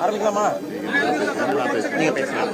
ஆரம்பிக்கலாமா? நீங்க பேசலாம்.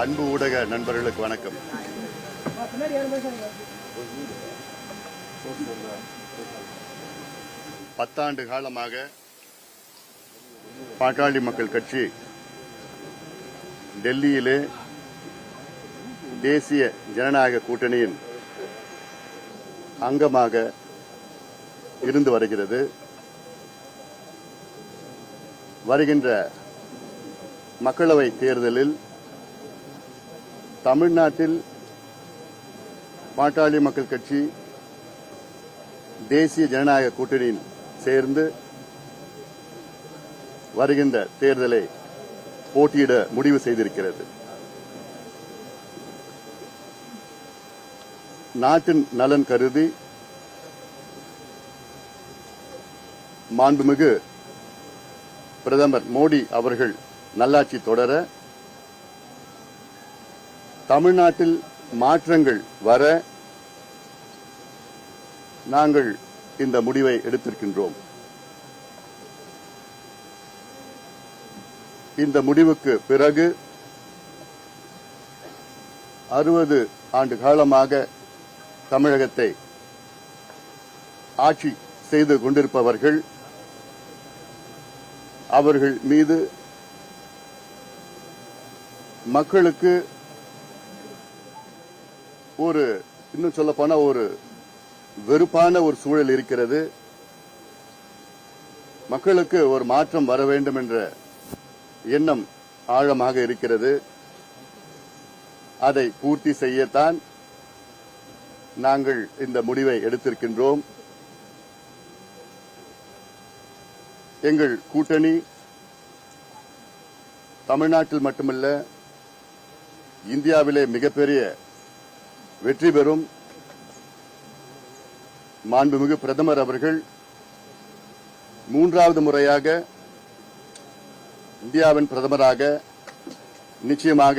அன்பு ஊடக நண்பர்களுக்கு வணக்கம். பத்தாண்டு காலமாக பாட்டாளி மக்கள் கட்சி டெல்லியிலே தேசிய ஜனநாயக கூட்டணியின் அங்கமாக இருந்து வருகிறது. வருகின்ற மக்களவை தேர்தலில் தமிழ்நாட்டில் பாட்டாளி மக்கள் கட்சி தேசிய ஜனநாயக கூட்டணியில் சேர்ந்து வருகின்ற தேர்தலை போட்டியிட முடிவு செய்திருக்கிறது. நாட்டின் நலன் கருதி மாண்புமிகு பிரதமர் மோடி அவர்கள் நல்லாட்சி தொடர, தமிழ்நாட்டில் மாற்றங்கள் வர நாங்கள் இந்த முடிவை எடுத்திருக்கின்றோம். இந்த முடிவுக்கு பிறகு 60 ஆண்டு காலமாக தமிழகத்தை ஆட்சி செய்து கொண்டிருப்பவர்கள், அவர்கள் மீது மக்களுக்கு இன்னும் சொல்ல போனா ஒரு வெறுப்பான ஒரு சூழல் இருக்கிறது. மக்களுக்கு ஒரு மாற்றம் வர வேண்டும் என்ற எண்ணம் ஆழமாக இருக்கிறது. அதை பூர்த்தி செய்யத்தான் நாங்கள் இந்த முடிவை எடுத்திருக்கின்றோம். எங்கள் கூட்டணி தமிழ்நாட்டில் மட்டுமல்ல, இந்தியாவிலே மிகப்பெரிய வெற்றி பெறும். மாண்புமிகு பிரதமர் அவர்கள் 3வது முறையாக இந்தியாவின் பிரதமராக நிச்சயமாக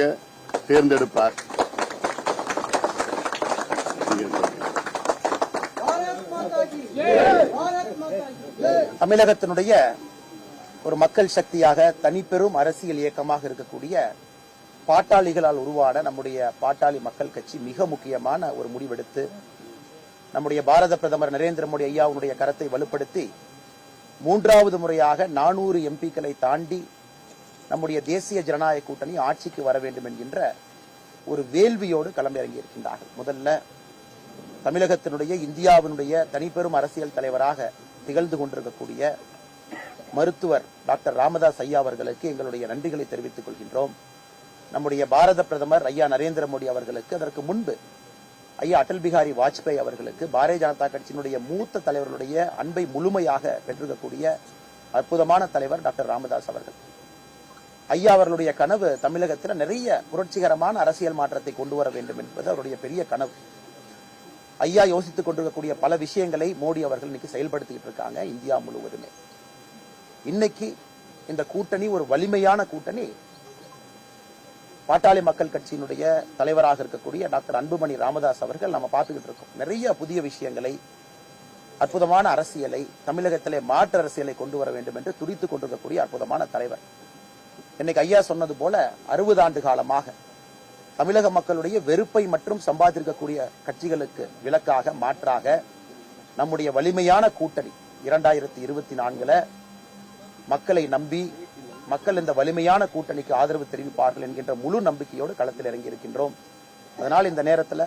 தேர்ந்தெடுப்பார். தமிழகத்தினுடைய ஒரு மக்கள் சக்தியாக தனிப்பெரும் அரசியல் இயக்கமாக இருக்கக்கூடிய பாட்டாளிகளால் உருவான நம்முடைய பாட்டாளி மக்கள் கட்சி மிக முக்கியமான ஒரு முடிவெடுத்து நம்முடைய பாரத பிரதமர் நரேந்திர மோடி ஐயாவுடைய கரத்தை வலுப்படுத்தி 3வது முறையாக 400 எம்பிக்களை தாண்டி நம்முடைய தேசிய ஜனநாயக கூட்டணி ஆட்சிக்கு வர வேண்டும் என்கின்ற ஒரு வேள்வியோடு களமிறங்கி இருக்கின்றார்கள். முதல்ல தமிழகத்தினுடைய இந்தியாவினுடைய தனிப்பெரும் அரசியல் தலைவராக திகழ்ந்து கொண்டிருக்கக்கூடிய மருத்துவர் டாக்டர் ராமதாஸ் ஐயா அவர்களுக்கு எங்களுடைய நன்றிகளை தெரிவித்துக் கொள்கின்றோம். நம்முடைய பாரத பிரதமர் ஐயா நரேந்திர மோடி அவர்களுக்கு, அதற்கு முன்பு ஐயா அடல் பிகாரி வாஜ்பாய் அவர்களுக்கு, பாரதிய ஜனதா கட்சியினுடைய மூத்த தலைவர்களுடைய அன்பை முழுமையாக பெற்றிருக்கக்கூடிய அற்புதமான தலைவர் டாக்டர் ராமதாஸ் அவர்கள். ஐயா அவர்களுடைய கனவு தமிழகத்தில் நிறைய புரட்சிகரமான அரசியல் மாற்றத்தை கொண்டு வர வேண்டும் என்பது அவருடைய பெரிய கனவு. ஐயா யோசித்துக் கொண்டிருக்கக்கூடிய பல விஷயங்களை மோடி அவர்கள் இன்னைக்கு செயல்படுத்திட்டு இருக்காங்க இந்தியா முழுவதுமே. இன்னைக்கு இந்த கூட்டணி ஒரு வலிமையான கூட்டணி. பாட்டாளி மக்கள் கட்சியினுடைய தலைவராக இருக்கக்கூடிய டாக்டர் அன்புமணி ராமதாஸ் அவர்கள் நம்ம பார்த்துக்கிட்டு இருக்கோம். நிறைய புதிய விஷயங்களை, அற்புதமான அரசியலை, தமிழகத்திலே மாற்று அரசியலை கொண்டு வர வேண்டும் என்று துடித்துக் கொண்டிருக்கக்கூடிய அற்புதமான தலைவர். இன்னைக்கு ஐயா சொன்னது போல 60 ஆண்டு காலமாக தமிழக மக்களுடைய வெறுப்பை மற்றும் சம்பாதிக்கக்கூடிய கட்சிகளுக்கு விலக்காக, மாற்றாக நம்முடைய வலிமையான கூட்டணி 2024 மக்களை நம்பி மக்கள் இந்த வலிமையான கூட்டணிக்கு ஆதரவு தெரிவிப்பார்கள் என்கின்ற முழு நம்பிக்கையோடு களத்தில் இறங்கி இருக்கின்றோம். அதனால் இந்த நேரத்தில்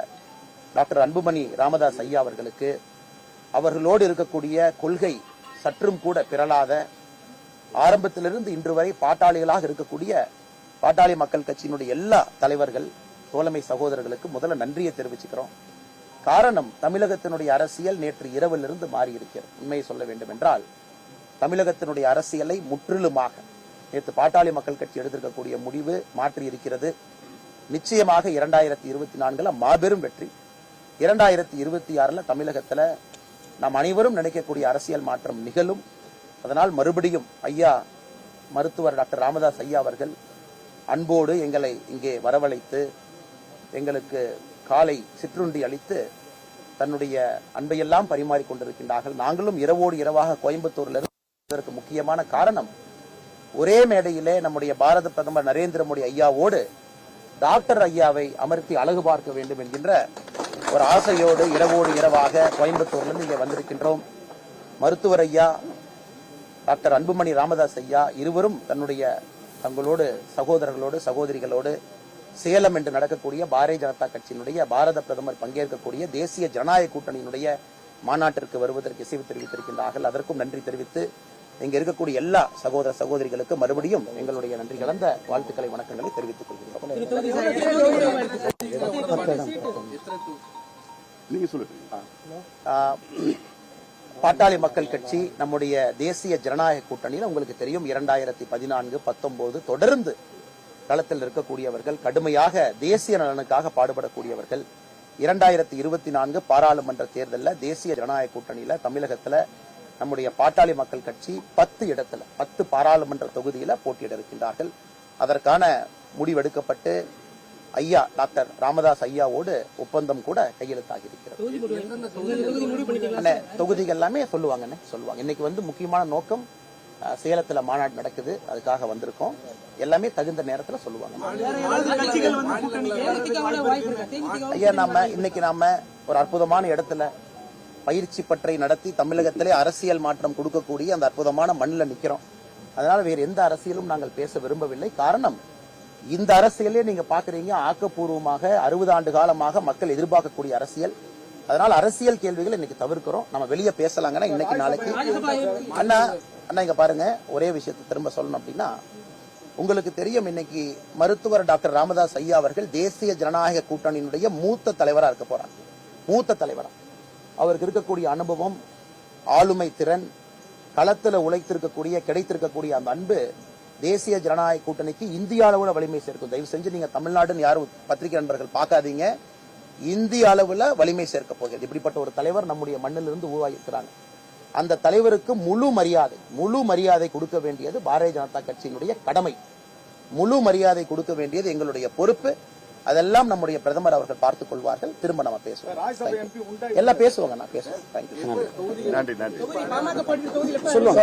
டாக்டர் அன்புமணி ராமதாஸ் ஐயா அவர்களுக்கு அவர்களோடு இருக்கக்கூடிய கொள்கை சற்றும் கூட பிறளாத ஆரம்பத்திலிருந்து இன்று வரை பாட்டாளிகளாக இருக்கக்கூடிய பாட்டாளி மக்கள் கட்சியினுடைய எல்லா தலைவர்கள் தோழமை சகோதரர்களுக்கு முதல்ல நன்றியை தெரிவிச்சுக்கிறோம். காரணம், தமிழகத்தினுடைய அரசியல் நேற்று இரவிலிருந்து மாறி இருக்கிறது. உண்மையை சொல்ல வேண்டும் என்றால் தமிழகத்தினுடைய அரசியலை முற்றிலுமாக நேற்று பாட்டாளி மக்கள் கட்சி எடுத்திருக்கக்கூடிய முடிவு மாற்றி இருக்கிறது. நிச்சயமாக 2024 மாபெரும் வெற்றி. 2026 தமிழகத்துல நாம் அனைவரும் நினைக்கக்கூடிய அரசியல் மாற்றம் நிகழும். அதனால் மறுபடியும் ஐயா மருத்துவர் டாக்டர் ராமதாஸ் ஐயா அவர்கள் அன்போடு எங்களை இங்கே வரவழைத்து எங்களுக்கு காலை சிற்றுண்டி அளித்து தன்னுடைய அன்பையெல்லாம் பரிமாறிக் கொண்டிருக்கின்றார்கள். நாங்களும் இரவோடு இரவாக கோயம்புத்தூர்ல இருப்பதற்கு முக்கியமான காரணம், ஒரே மேடையிலே நம்முடைய பாரத பிரதமர் நரேந்திர மோடி ஐயாவோடு டாக்டர் ஐயாவை அமர்த்தி அழகு பார்க்க வேண்டும் என்கின்ற ஒரு ஆசையோடு இரவோடு இரவாக கோயம்புத்தூர்லிருந்து இங்கே வந்திருக்கின்றோம். மருத்துவர் ஐயா டாக்டர் அன்புமணி ராமதாஸ் ஐயா இருவரும் தங்களோடு சகோதரர்களோடு சகோதரிகளோடு சேலம் என்று நடக்கக்கூடிய பாரதிய ஜனதா கட்சியினுடைய பாரத பிரதமர் பங்கேற்கக்கூடிய தேசிய ஜனநாயக கூட்டணியினுடைய மாநாட்டிற்கு வருவதற்கு இசைவு தெரிவித்திருக்கின்றார்கள். அதற்கும் நன்றி தெரிவித்து இங்க இருக்கக்கூடிய எல்லா சகோதர சகோதரிகளுக்கு மறுபடியும் எங்களுடைய நன்றி கலந்த வாழ்த்துக்களை வணக்கங்களை தெரிவித்துக் கொள்கிறோம். பாட்டாளி மக்கள் கட்சி நம்முடைய தேசிய ஜனநாயக கூட்டணியில் உங்களுக்கு தெரியும் 2014, 19 தொடர்ந்து களத்தில் இருக்கக்கூடியவர்கள், கடுமையாக தேசிய நலனுக்காக பாடுபடக்கூடியவர்கள். 2024 பாராளுமன்ற தேர்தலில் தேசிய ஜனநாயக கூட்டணியில தமிழகத்துல நம்முடைய பாட்டாளி மக்கள் கட்சி 10 பாராளுமன்ற தொகுதியில போட்டியிட இருக்கின்றார்கள். அதற்கான முடிவெடுக்கப்பட்டு ஐயா டாக்டர் ராமதாஸ் ஐயாவோடு ஒப்பந்தம் கூட கையெழுத்தாகி இருக்கிறது. தொகுதிகள் எல்லாமே சொல்லுவாங்க. இன்னைக்கு முக்கியமான நோக்கம் சேலத்துல மாநாடு நடக்குது, அதுக்காக வந்திருக்கோம். எல்லாமே தகுந்த நேரத்துல சொல்லுவாங்க. ஐயா இன்னைக்கு நாம ஒரு அற்புதமான இடத்துல பயிற்சி பற்றை நடத்தி தமிழகத்திலே அரசியல் மாற்றம் கொடுக்கக்கூடிய அந்த அற்புதமான மண்ணில் நிக்கிறோம். அதனால வேறு எந்த அரசியலும் நாங்கள் பேச விரும்பவில்லை. காரணம், இந்த அரசியலே நீங்க பாக்குறீங்க, ஆக்கப்பூர்வமாக 60 ஆண்டு காலமாக மக்கள் எதிர்பார்க்கக்கூடிய அரசியல். அதனால அரசியல் கேள்விகள் இன்னைக்கு தவிர்க்கிறோம். நம்ம வெளியே பேசலாங்கன்னா இன்னைக்கு நாளைக்கு. அண்ணா இங்க பாருங்க, ஒரே விஷயத்தை திரும்ப சொல்லணும் அப்படின்னா, உங்களுக்கு தெரியும் இன்னைக்கு மருத்துவர் டாக்டர் ராமதாஸ் ஐயா அவர்கள் தேசிய ஜனநாயக கூட்டணியினுடைய மூத்த தலைவரா இருக்க போறாங்க. மூத்த தலைவரா அவருக்கு இருக்கக்கூடிய அனுபவம், ஆளுமை திறன், களத்துல உழைத்திருக்கக்கூடிய கிடைத்திருக்கக்கூடிய அந்த அன்பு தேசிய ஜனநாயக கூட்டணிக்கு இந்திய அளவுல வலிமை சேர்க்கும். தயவு செஞ்சு நீங்க தமிழ்நாடுன்னு யாரும் பத்திரிகை நண்பர்கள் பார்க்காதீங்க, இந்திய அளவுல வலிமை சேர்க்க போகிறது. இப்படிப்பட்ட ஒரு தலைவர் நம்முடைய மண்ணிலிருந்து உருவாகி இருக்கிறாங்க. அந்த தலைவருக்கு முழு மரியாதை கொடுக்க வேண்டியது பாரதிய ஜனதா கட்சியினுடைய கடமை. முழு மரியாதை கொடுக்க வேண்டியது எங்களுடைய பொறுப்பு. அதெல்லாம் நம்முடைய பிரதமர் அவர்கள் பார்த்துக் கொள்வார்கள். திரும்ப நம்ம பேசுவோம். எல்லாம் பேசுவாங்க. நான் பேசுவேன். நன்றி. சொல்லுவாங்க.